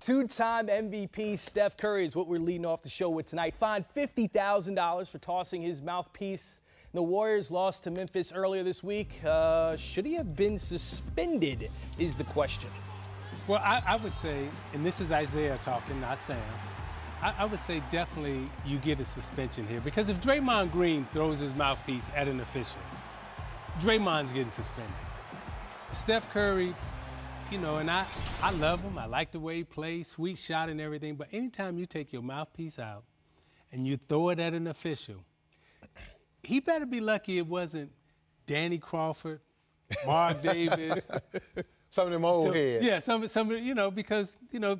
Two-time MVP Steph Curry is what we're leading off the show with tonight. Fined $50,000 for tossing his mouthpiece. The Warriors lost to Memphis earlier this week. Should he have been suspended is the question. Well, I would say, and this is Isaiah talking, not Sam, I would say definitely you get a suspension here. Because if Draymond Green throws his mouthpiece at an official, Draymond's getting suspended. Steph Curry, you know, and I love him. I like the way he plays, sweet shot and everything. But anytime you take your mouthpiece out and you throw it at an official, he better be lucky it wasn't Danny Crawford, Mark Davis. Some of them old heads. Yeah, some, you know, because, you know,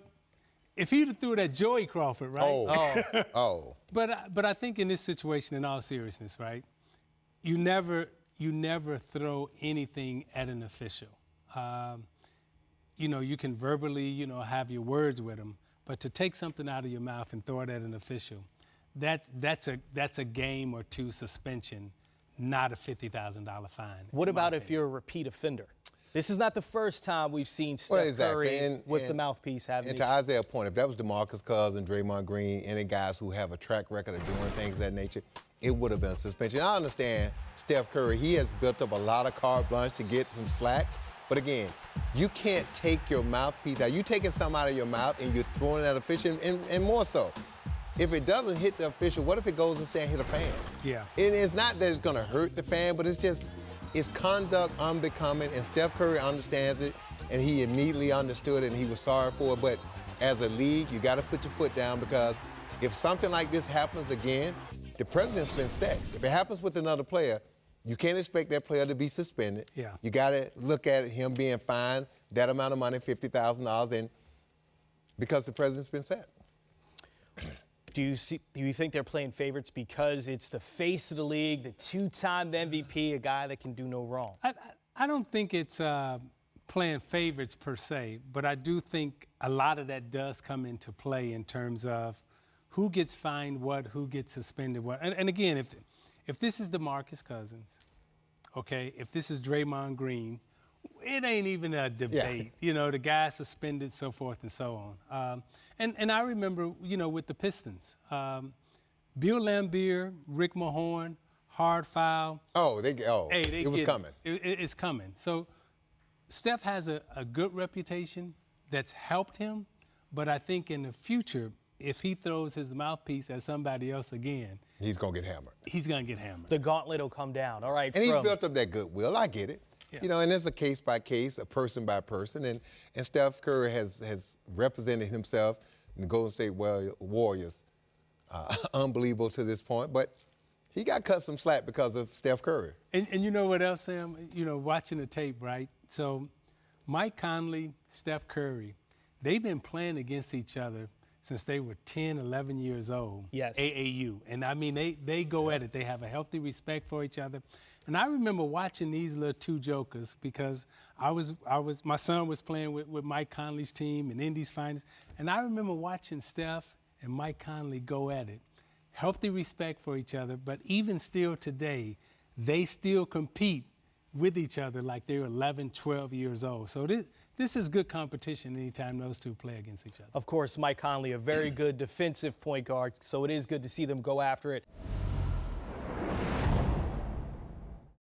if he'd have threw it at Joey Crawford, right? Oh. But I think in this situation, in all seriousness, right, you never throw anything at an official. You know, you can verbally, you know, have your words with them, but to take something out of your mouth and throw it at an official, that's a game or two suspension, not a $50,000 fine. What about if you're a repeat offender? This is not the first time we've seen Steph Curry with the mouthpiece having. And to Isaiah's point, if that was DeMarcus Cousins, Draymond Green, any guys who have a track record of doing things of that nature, it would have been a suspension. I understand Steph Curry, he has built up a lot of carte blanche to get some slack. But again, you can't take your mouthpiece out. You're taking something out of your mouth and you're throwing it at an official, and more so, if it doesn't hit the official, what if it goes and hit a fan? Yeah. And it's not that it's gonna hurt the fan, but it's just, it's conduct unbecoming, and Steph Curry understands it, and he immediately understood it, and he was sorry for it. But as a league, you gotta put your foot down, because if something like this happens again, the precedent's been set. If it happens with another player, you can't expect that player to be suspended. Yeah. You got to look at him being fined that amount of money, $50,000, and because the precedent's been set. Do you think they're playing favorites because it's the face of the league, the two-time MVP, a guy that can do no wrong? I don't think it's playing favorites per se, but I do think a lot of that does come into play in terms of who gets fined what, who gets suspended what. And again, if this is DeMarcus Cousins, okay, if this is Draymond Green, it ain't even a debate. Yeah. You know, the guy suspended, so forth and so on. And I remember, you know, with the Pistons, Bill Laimbeer, Rick Mahorn, hard foul. It was coming. It's coming. So Steph has a good reputation that's helped him, but I think in the future, if he throws his mouthpiece at somebody else again, he's going to get hammered. He's going to get hammered. The gauntlet will come down. All right. And he's built up that goodwill. I get it. Yeah. You know, and it's a case by case, a person by person. And Steph Curry has represented himself in the Golden State Warriors. Unbelievable to this point. But he got cut some slack because of Steph Curry. And you know what else, Sam? You know, watching the tape, right? So Mike Conley, Steph Curry, they've been playing against each other since they were 10, 11 years old. Yes. AAU. And I mean, they go at it. They have a healthy respect for each other. And I remember watching these little two jokers because my son was playing with Mike Conley's team and Indy's finest. And I remember watching Steph and Mike Conley go at it. Healthy respect for each other, but even still today, they still compete with each other like they're 11, 12 years old. So this is good competition anytime those two play against each other. Of course, Mike Conley, a very good defensive point guard, so it is good to see them go after it.